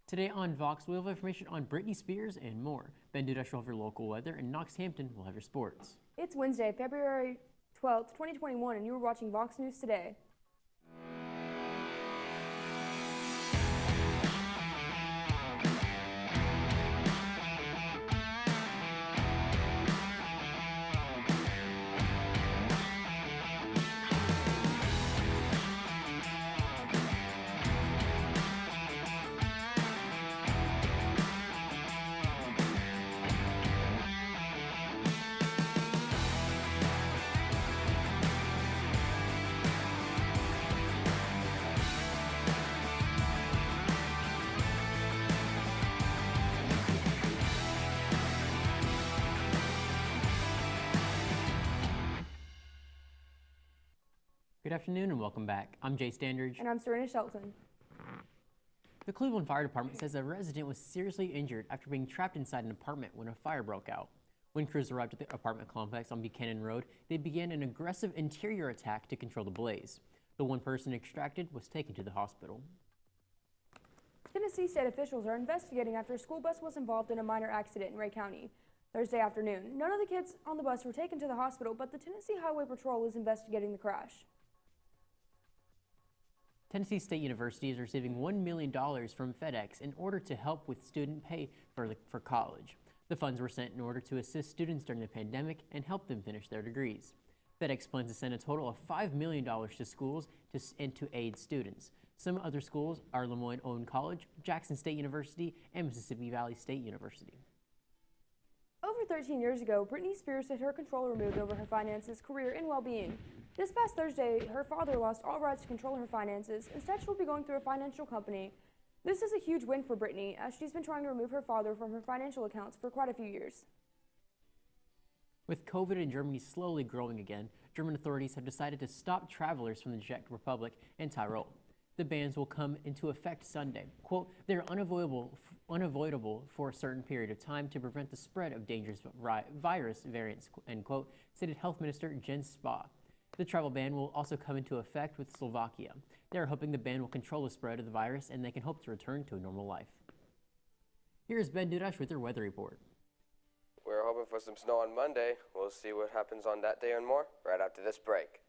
Today on VOX, we'll have information on Britney Spears and more. Ben Dudash will have your local weather, and Knox Hampton will have your sports. It's Wednesday, February 12th, 2021, and you are watching VOX News Today. Good afternoon and welcome back. I'm Jay Standridge. And I'm Serena Shelton. The Cleveland Fire Department says a resident was seriously injured after being trapped inside an apartment when a fire broke out. When crews arrived at the apartment complex on Buchanan Road, they began an aggressive interior attack to control the blaze. The one person extracted was taken to the hospital. Tennessee state officials are investigating after a school bus was involved in a minor accident in Ray County Thursday afternoon. None of the kids on the bus were taken to the hospital, but the Tennessee Highway Patrol is investigating the crash. Tennessee State University is receiving $1 million from FedEx in order to help with student pay for college. The funds were sent in order to assist students during the pandemic and help them finish their degrees. FedEx plans to send a total of $5 million to schools and to aid students. Some other schools are Lemoyne-owned College, Jackson State University, and Mississippi Valley State University. Over 13 years ago, Britney Spears had her control removed over her finances, career, and well-being. This past Thursday, her father lost all rights to control her finances. Instead, she'll be going through a financial company. This is a huge win for Britney, as she's been trying to remove her father from her financial accounts for quite a few years. With COVID in Germany slowly growing again, German authorities have decided to stop travelers from the Czech Republic and Tyrol. The bans will come into effect Sunday. Quote, they're unavoidable for a certain period of time to prevent the spread of dangerous virus variants, end quote, stated Health Minister Jens Spahn. The travel ban will also come into effect with Slovakia. They are hoping the ban will control the spread of the virus and they can hope to return to a normal life. Here is Ben Dudash with your weather report. We're hoping for some snow on Monday. We'll see what happens on that day and more right after this break.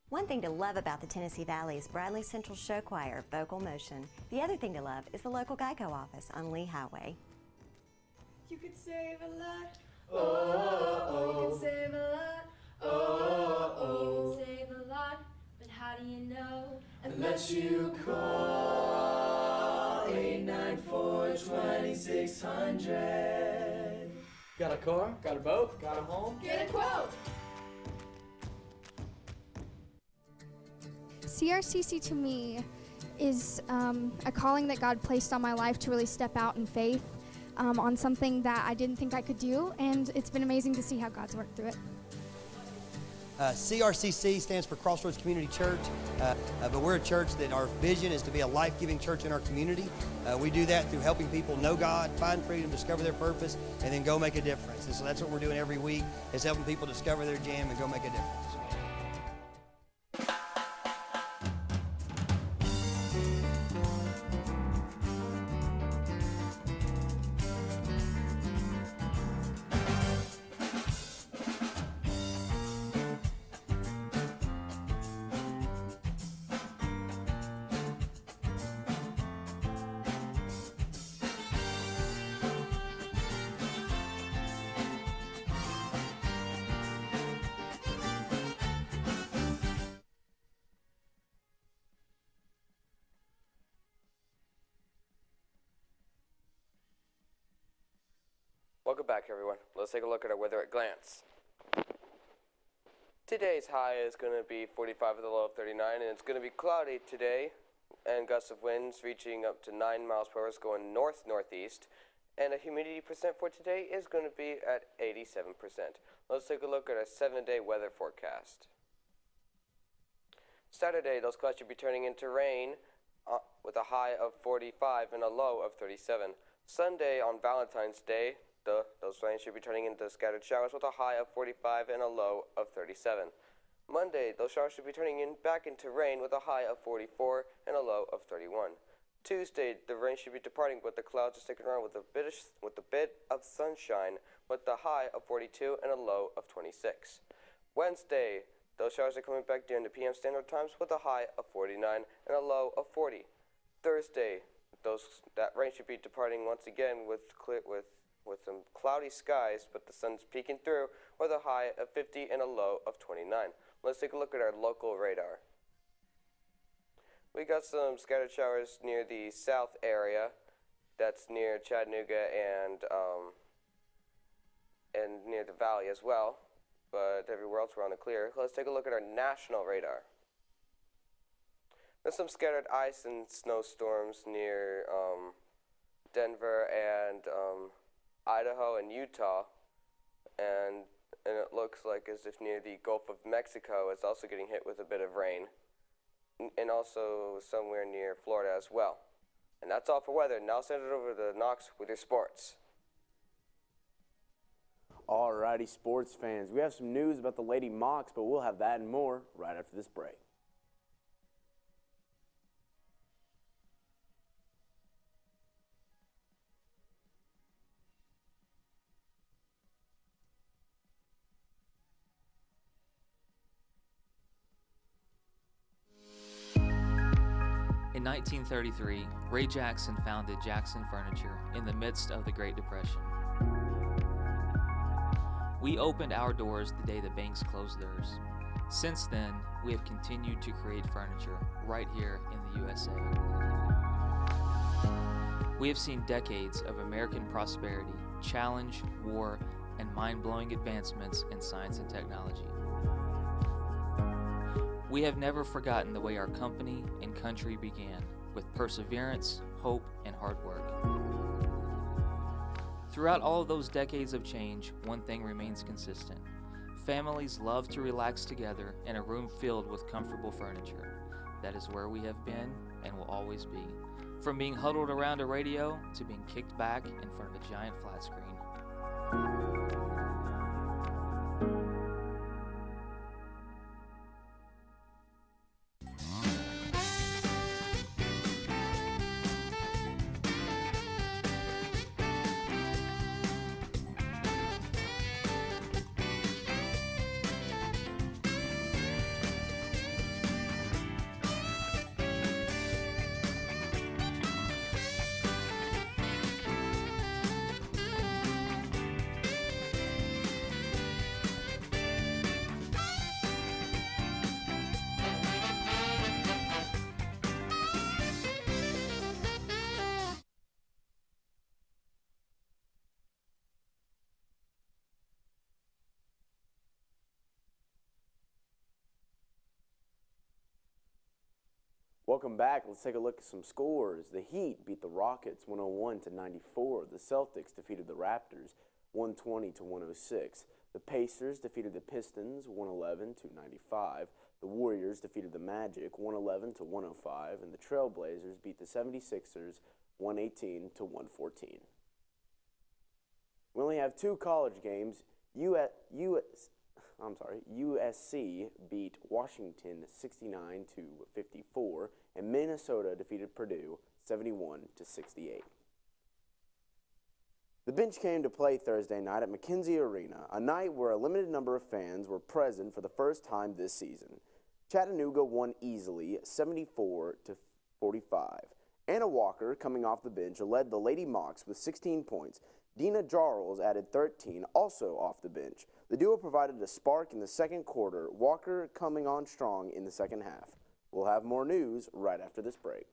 One thing to love about the Tennessee Valley is Bradley Central Show Choir, Vocal Motion. The other thing to love is the local Geico office on Lee Highway. You could save a lot. Oh, you can save a lot. Oh, you can save a lot. But how do you know? Unless you call 894-2600. Got a car? Got a boat? Got a home? Get a quote. CRCC to me is a calling that God placed on my life to really step out in faith on something that I didn't think I could do, and it's been amazing to see how God's worked through it. CRCC stands for Crossroads Community Church, but we're a church that our vision is to be a life-giving church in our community. We do that through helping people know God, find freedom, discover their purpose, and then go make a difference. And so that's what we're doing every week, is helping people discover their jam and go make a difference. back, everyone. Let's take a look at our weather at glance. Today's high is going to be 45 with a low of 39, and it's going to be cloudy today, and gusts of winds reaching up to 9 miles per hour going north-northeast, and a humidity percent for today is going to be at 87%. Let's take a look at our 7-day weather forecast. Saturday, those clouds should be turning into rain with a high of 45 and a low of 37. Sunday on Valentine's Day, those rains should be turning into scattered showers with a high of 45 and a low of 37. Monday, those showers should be turning back into rain with a high of 44 and a low of 31. Tuesday, the rain should be departing, but the clouds are sticking around with a bit of sunshine with a high of 42 and a low of 26. Wednesday, those showers are coming back during the PM standard times with a high of 49 and a low of 40. Thursday, that rain should be departing once again with some cloudy skies, but the sun's peeking through with a high of 50 and a low of 29. Let's take a look at our local radar. We got some scattered showers near the south area. That's near Chattanooga and near the valley as well. But everywhere else we're on the clear. Let's take a look at our national radar. There's some scattered ice and snowstorms near Denver and Idaho and Utah, and it looks like as if near the Gulf of Mexico it's also getting hit with a bit of rain, and also somewhere near Florida as well. And that's all for weather. Now I'll send it over to Knox with your sports. Alrighty, sports fans, we have some news about the Lady Mocs, but we'll have that and more right after this break. In 1933, Ray Jackson founded Jackson Furniture in the midst of the Great Depression. We opened our doors the day the banks closed theirs. Since then, we have continued to create furniture right here in the USA. We have seen decades of American prosperity, challenge, war, and mind-blowing advancements in science and technology. We have never forgotten the way our company and country began, with perseverance, hope, and hard work. Throughout all of those decades of change, one thing remains consistent. Families love to relax together in a room filled with comfortable furniture. That is where we have been and will always be. From being huddled around a radio to being kicked back in front of a giant flat screen. Welcome back. Let's take a look at some scores. The Heat beat the Rockets 101-94. The Celtics defeated the Raptors 120-106. The Pacers defeated the Pistons 111-95. The Warriors defeated the Magic 111-105, and the Trailblazers beat the 76ers 118-114. We only have two college games. USC beat Washington 69-54, and Minnesota defeated Purdue 71-68. The bench came to play Thursday night at McKenzie Arena, a night where a limited number of fans were present for the first time this season. Chattanooga won easily 74-45. Anna Walker, coming off the bench, led the Lady Mocs with 16 points. Dina Jarls added 13, also off the bench. The duo provided a spark in the second quarter, Walker coming on strong in the second half. We'll have more news right after this break.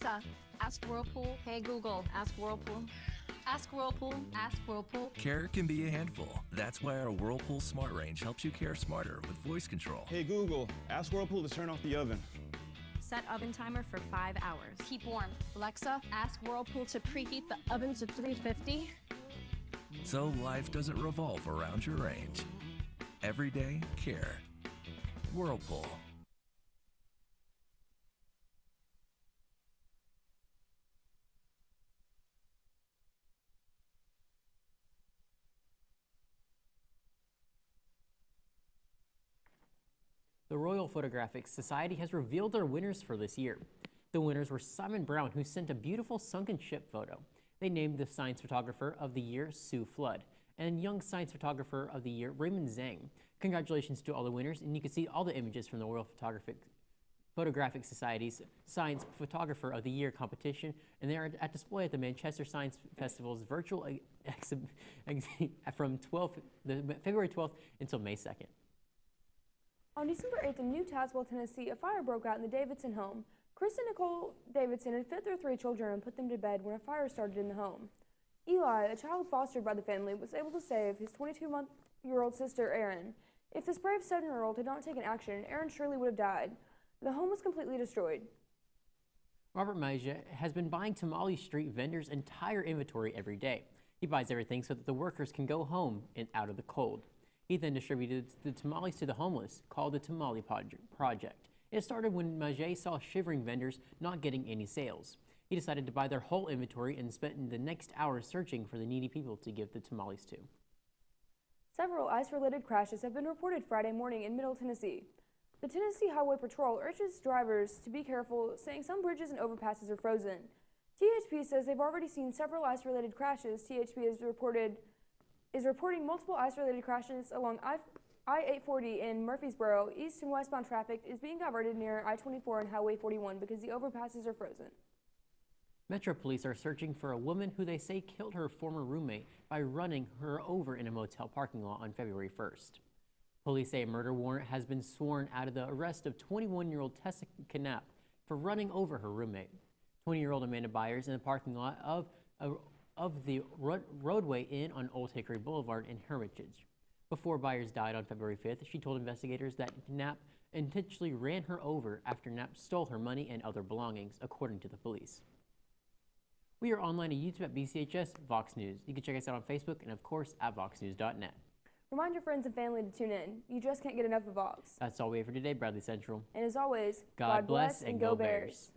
Alexa, ask Whirlpool. Hey Google, ask Whirlpool. Ask Whirlpool, ask Whirlpool. Care can be a handful. That's why our Whirlpool Smart Range helps you care smarter with voice control. Hey Google, ask Whirlpool to turn off the oven. Set oven timer for 5 hours. Keep warm. Alexa, ask Whirlpool to preheat the oven to 350. So life doesn't revolve around your range. Everyday care. Whirlpool. The Royal Photographic Society has revealed their winners for this year. The winners were Simon Brown, who sent a beautiful sunken ship photo. They named the Science Photographer of the Year Sue Flood, and Young Science Photographer of the Year Raymond Zhang. Congratulations to all the winners, and you can see all the images from the Royal Photographic Society's Science Photographer of the Year competition, and they are at display at the Manchester Science Festival's virtual from February 12th until May 2nd. On December 8th in New Tazewell, Tennessee, a fire broke out in the Davidson home. Chris and Nicole Davidson had fed their 3 children and put them to bed when a fire started in the home. Eli, a child fostered by the family, was able to save his 22-month-old sister, Erin. If this brave 7-year-old had not taken action, Erin surely would have died. The home was completely destroyed. Robert Maja has been buying Tamale Street vendors' entire inventory every day. He buys everything so that the workers can go home and out of the cold. He then distributed the tamales to the homeless, called the Tamale Project. It started when Maje saw shivering vendors not getting any sales. He decided to buy their whole inventory and spent the next hours searching for the needy people to give the tamales to. Several ice-related crashes have been reported Friday morning in Middle Tennessee. The Tennessee Highway Patrol urges drivers to be careful, saying some bridges and overpasses are frozen. THP says they've already seen several ice-related crashes. THP is reporting multiple ice-related crashes along I-840 in Murfreesboro. East and westbound traffic is being diverted near I-24 and Highway 41 because the overpasses are frozen. Metro Police are searching for a woman who they say killed her former roommate by running her over in a motel parking lot on February 1st. Police say a murder warrant has been sworn out of the arrest of 21-year-old Tessa Knapp for running over her roommate. 20-year-old Amanda Byers in the parking lot of the roadway inn on Old Hickory Boulevard in Hermitage. Before Byers died on February 5th, she told investigators that Knapp intentionally ran her over after Knapp stole her money and other belongings, according to the police. We are online at YouTube at BCHS Vox News. You can check us out on Facebook and, of course, at voxnews.net. Remind your friends and family to tune in. You just can't get enough of Vox. That's all we have for today, Bradley Central. And as always, God bless and go Bears.